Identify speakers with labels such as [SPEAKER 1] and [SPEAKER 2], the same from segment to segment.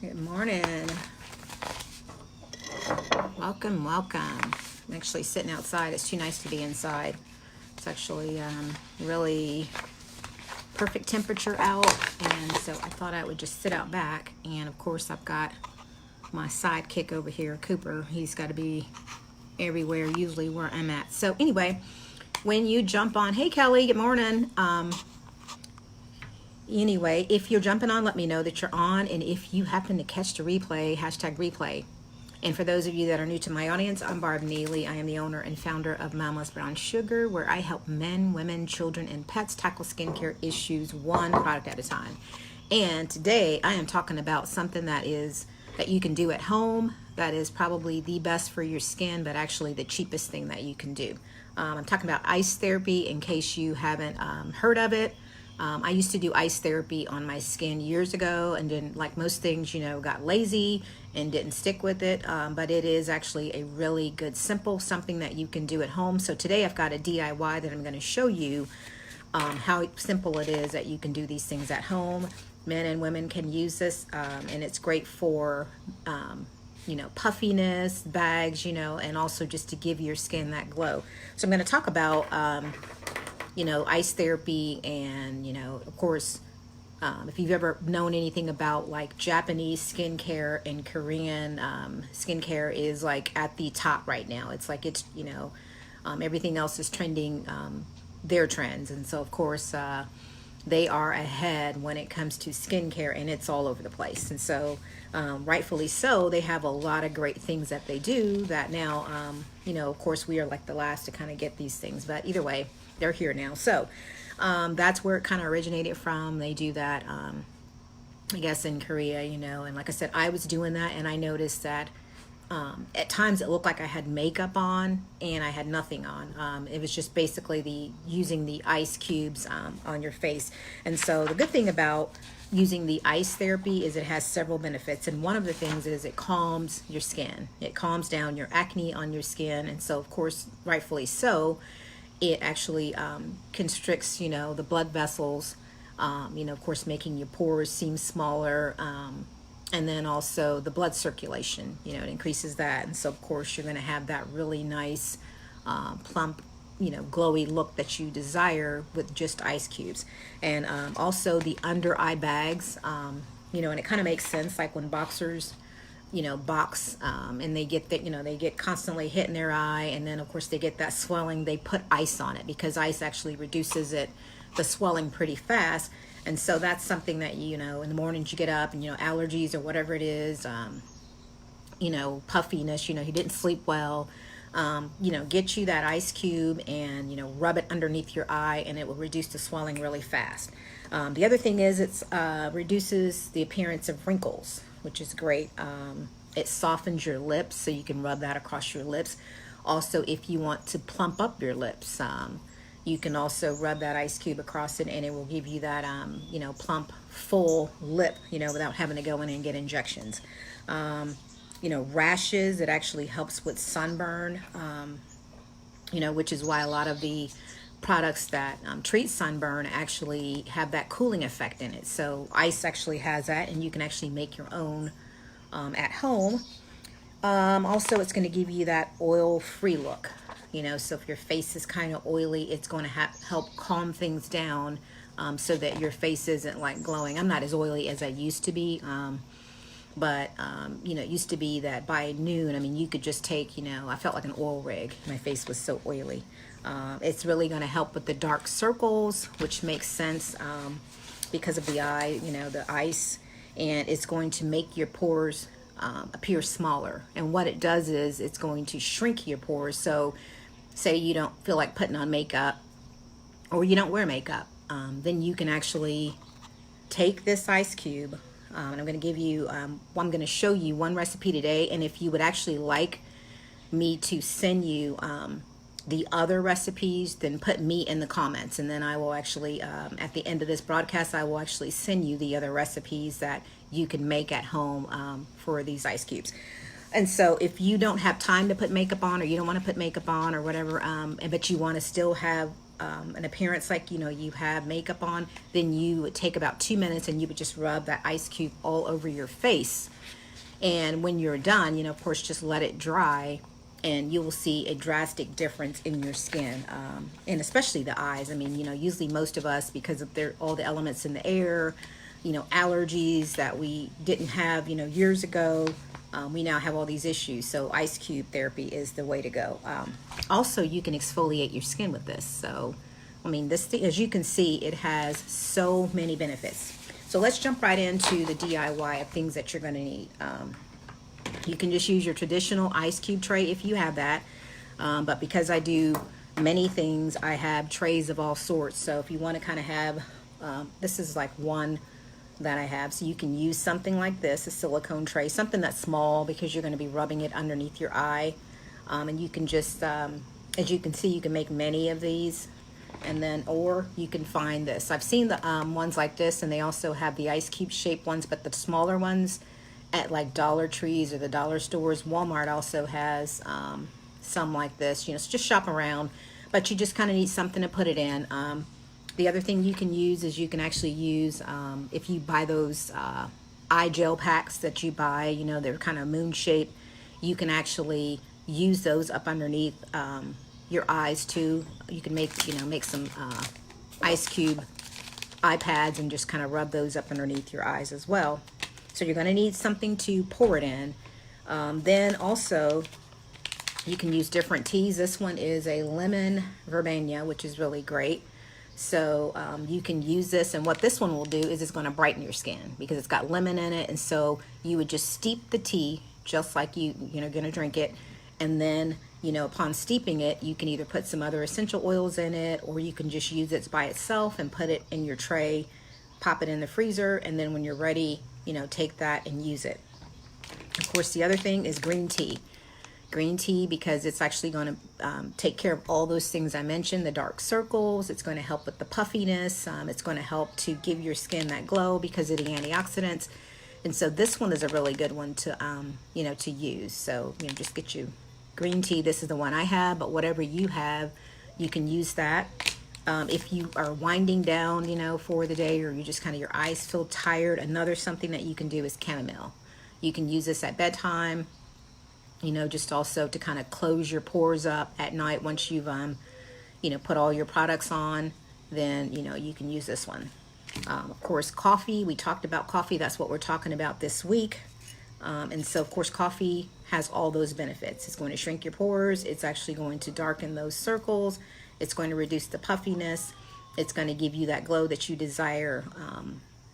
[SPEAKER 1] Good morning. Welcome, welcome. I'm actually sitting outside. It's too nice to be inside. It's actually really perfect temperature out, and so I thought I would just sit out back. And of course, I've got my sidekick over here, Cooper. He's got to be everywhere, usually where I'm at. So anyway, when you jump on, hey Kelly, good morning. Anyway, if you're jumping on, let me know that you're on. And if you happen to catch the replay, hashtag replay. And for those of you that are new to my audience, I'm Barb Neely. I am the owner and founder of Mama's Brown Sugar, where I help men, women, children, and pets tackle skincare issues one product at a time. And today I am talking about something that you can do at home that is probably the best for your skin, but actually the cheapest thing that you can do. I'm talking about ice therapy in case you haven't heard of it. I used to do ice therapy on my skin years ago, and then, like most things, got lazy and didn't stick with it. But it is actually a really good, simple something that you can do at home. So today I've got a DIY that I'm going to show you how simple it is that you can do these things at home. Men and women can use this, and it's great for puffiness, bags, and also just to give your skin that glow. So I'm going to talk about ice therapy, and of course, if you've ever known anything about like Japanese skincare and Korean skincare is like at the top right now. It's like everything else is trending their trends, and so of course they are ahead when it comes to skincare, and it's all over the place. And so rightfully so, they have a lot of great things that they do that now of course we are like the last to kind of get these things, but either way, they're here now. So that's where it kind of originated from. They do that I guess in Korea, and like I said, I was doing that, and I noticed that at times it looked like I had makeup on and I had nothing on. It was just basically using the ice cubes on your face. And so the good thing about using the ice therapy is it has several benefits, and one of the things is it calms your skin. It calms down your acne on your skin, and so of course, rightfully so, it actually constricts the blood vessels, of course, making your pores seem smaller, and then also the blood circulation, it increases that. And so of course you're going to have that really nice plump, glowy look that you desire with just ice cubes. And also the under eye bags, and it kind of makes sense, like when boxers box, and they get that, they get constantly hit in their eye, and then of course they get that swelling. They put ice on it because ice actually reduces the swelling pretty fast. And so that's something that in the mornings you get up and allergies or whatever it is, puffiness, you didn't sleep well, get you that ice cube and rub it underneath your eye, and it will reduce the swelling really fast. The other thing is it reduces the appearance of wrinkles, which is great. It softens your lips, so you can rub that across your lips. Also, if you want to plump up your lips, you can also rub that ice cube across it, and it will give you that plump, full lip, without having to go in and get injections. Rashes, it actually helps with sunburn, which is why a lot of the products that treat sunburn actually have that cooling effect in it. So ice actually has that, and you can actually make your own at home. Also, it's going to give you that oil-free look. So if your face is kind of oily, it's going to help calm things down, so that your face isn't like glowing. I'm not as oily as I used to be, but it used to be that by noon, you could just take, I felt like an oil rig. My face was so oily. It's really going to help with the dark circles, which makes sense because of the eye, the ice, and it's going to make your pores appear smaller. And what it does is it's going to shrink your pores. So say you don't feel like putting on makeup, or you don't wear makeup, then you can actually take this ice cube, and I'm going to give you, I'm going to show you one recipe today. And if you would actually like me to send you the other recipes, then put me in the comments, and then I will actually, at the end of this broadcast, I will actually send you the other recipes that you can make at home for these ice cubes. And so if you don't have time to put makeup on, or you don't want to put makeup on or whatever, but you want to still have an appearance like, you have makeup on, then you would take about 2 minutes and you would just rub that ice cube all over your face. And when you're done, of course, just let it dry, and you will see a drastic difference in your skin, and especially the eyes. I mean, usually most of us, because of all the elements in the air, allergies that we didn't have, years ago, we now have all these issues. So ice cube therapy is the way to go. Also, you can exfoliate your skin with this. So, I mean, this thing, as you can see, it has so many benefits. So let's jump right into the DIY of things that you're going to need. You can just use your traditional ice cube tray if you have that. But because I do many things, I have trays of all sorts. So if you want to kind of have, this is like one that I have. So you can use something like this, a silicone tray, something that's small because you're going to be rubbing it underneath your eye. And you can just, as you can see, you can make many of these. And then, or you can find this. I've seen the ones like this, and they also have the ice cube shaped ones, but the smaller ones at like Dollar Trees or the dollar stores. Walmart also has some like this, so just shop around, but you just kind of need something to put it in. The other thing you can use is you can actually use, if you buy those eye gel packs that you buy, they're kind of moon shaped, you can actually use those up underneath your eyes too. You can make some ice cube eye pads and just kind of rub those up underneath your eyes as well. So you're going to need something to pour it in. Then also you can use different teas. This one is a lemon verbena, which is really great. So you can use this, and what this one will do is it's going to brighten your skin because it's got lemon in it. And so you would just steep the tea just like you're going to drink it, and then upon steeping it, you can either put some other essential oils in it, or you can just use it by itself and put it in your tray, pop it in the freezer, and then when you're ready, take that and use it. Of course, the other thing is green tea. Green tea, because it's actually going to take care of all those things I mentioned, the dark circles. It's going to help with the puffiness. It's going to help to give your skin that glow because of the antioxidants. And so this one is a really good one to, to use. So, just get you green tea. This is the one I have, but whatever you have, you can use that. If you are winding down, for the day, or you just kind of, your eyes feel tired, another something that you can do is chamomile. You can use this at bedtime, just also to kind of close your pores up at night. Once you've, put all your products on, then, you can use this one. Of course, coffee, we talked about coffee. That's what we're talking about this week. And so, of course, coffee has all those benefits. It's going to shrink your pores. It's actually going to darken those circles. It's going to reduce the puffiness. It's going to give you that glow that you desire,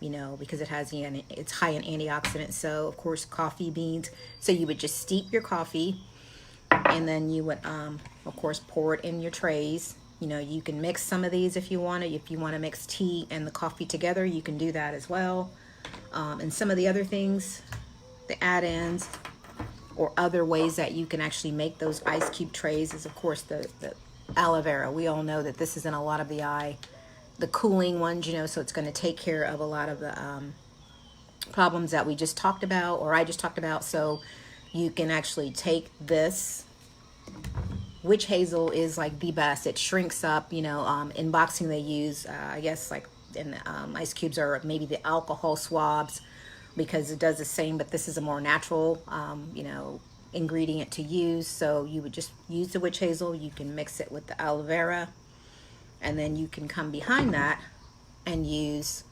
[SPEAKER 1] because it's high in antioxidants. So, of course, coffee beans. So you would just steep your coffee, and then you would, of course, pour it in your trays. You can mix some of these if you want to. If you want to mix tea and the coffee together, you can do that as well. And some of the other things, the add-ins or other ways that you can actually make those ice cube trays is, of course, the aloe vera. We all know that this is in a lot of the cooling ones, so it's going to take care of a lot of the problems that we just talked about, or I just talked about. So you can actually take this. Witch hazel is like the best. It shrinks up, in boxing they use, I guess like in ice cubes, or maybe the alcohol swabs, because it does the same, but this is a more natural, ingredient to use. So you would just use the witch hazel. You can mix it with the aloe vera, and then you can come behind that and use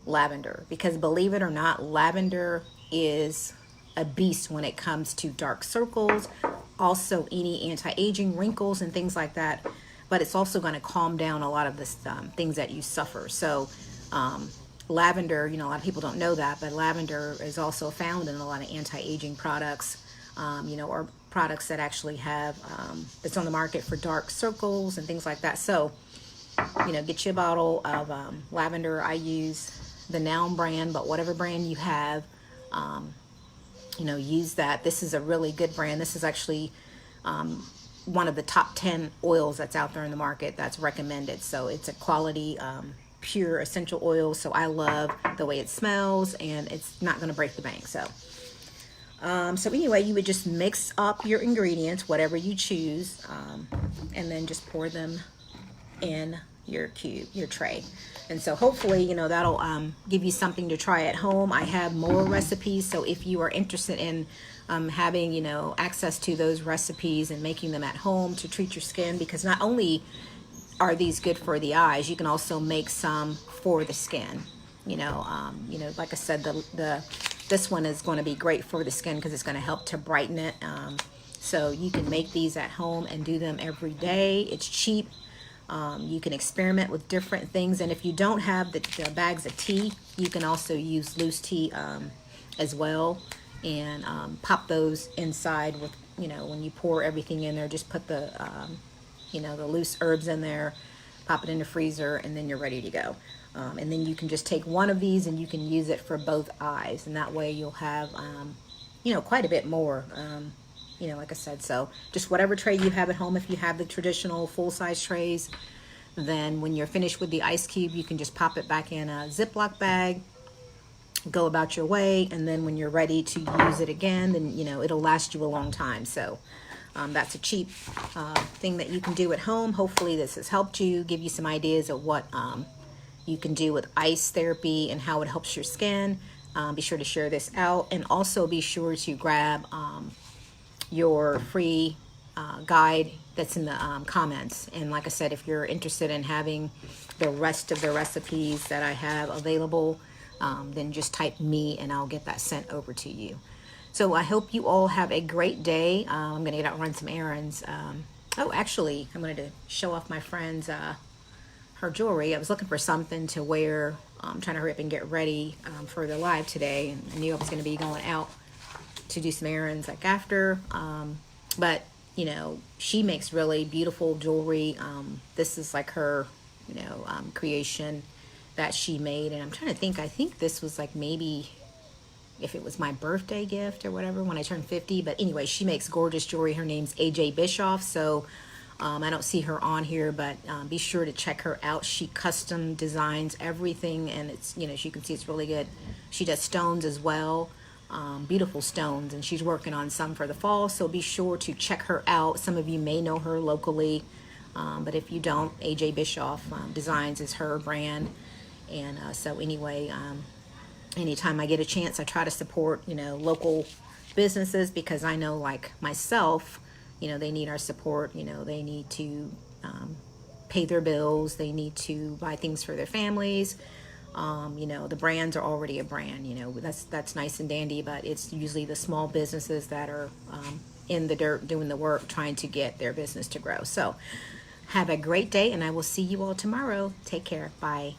[SPEAKER 1] lavender, because believe it or not, lavender is a beast when it comes to dark circles, also any anti-aging, wrinkles and things like that. But it's also going to calm down a lot of the things that you suffer. So lavender, a lot of people don't know that, but lavender is also found in a lot of anti-aging products, or products that actually have, it's on the market for dark circles and things like that. So, get you a bottle of lavender. I use the Noun brand, but whatever brand you have, use that. This is a really good brand. This is actually one of the top 10 oils that's out there in the market that's recommended. So it's a quality, pure essential oil. So I love the way it smells, and it's not going to break the bank. So anyway, you would just mix up your ingredients, whatever you choose, and then just pour them in your cube, your tray. And so hopefully, you know, that'll give you something to try at home. I have more recipes, so if you are interested in having, you know, access to those recipes and making them at home to treat your skin, because not only are these good for the eyes, you can also make some for the skin. You know, like I said, this one is going to be great for the skin because it's going to help to brighten it. So you can make these at home and do them every day. It's cheap. You can experiment with different things, and if you don't have the bags of tea, you can also use loose tea as well, and pop those inside with, you know, when you pour everything in there, just put the you know, the loose herbs in there, pop it in the freezer, and then you're ready to go. And then you can just take one of these and you can use it for both eyes, and that way you'll have you know, quite a bit more. You know, like I said, so just whatever tray you have at home. If you have the traditional full-size trays, then when you're finished with the ice cube, you can just pop it back in a Ziploc bag, go about your way, and then when you're ready to use it again, then, you know, it'll last you a long time. So that's a cheap thing that you can do at home. Hopefully this has helped you, give you some ideas of what you can do with ice therapy and how it helps your skin. Be sure to share this out, and also be sure to grab your free guide that's in the comments. And like I said, if you're interested in having the rest of the recipes that I have available, then just type me and I'll get that sent over to you. So I hope you all have a great day. I'm gonna get out and run some errands. Oh, actually, I'm going to show off my friend's her jewelry. I was looking for something to wear. I'm trying to hurry up and get ready for the live today, and I knew I was going to be going out to do some errands like after, but you know, she makes really beautiful jewelry. This is like her, you know, creation that she made, and I'm trying to think, I think this was like maybe if it was my birthday gift or whatever when I turned 50. But anyway, she makes gorgeous jewelry. Her name's AJ Bischoff. So I don't see her on here, but be sure to check her out. She custom designs everything, and it's, you know, as you can see, it's really good. She does stones as well, beautiful stones, and she's working on some for the fall. So be sure to check her out. Some of you may know her locally, but if you don't, AJ Bischoff Designs is her brand. And so anyway, anytime I get a chance, I try to support, you know, local businesses, because I know, like myself, you know, they need our support. You know, they need to pay their bills. They need to buy things for their families. You know, the brands are already a brand. You know, that's nice and dandy, but it's usually the small businesses that are in the dirt doing the work, trying to get their business to grow. So have a great day, and I will see you all tomorrow. Take care. Bye.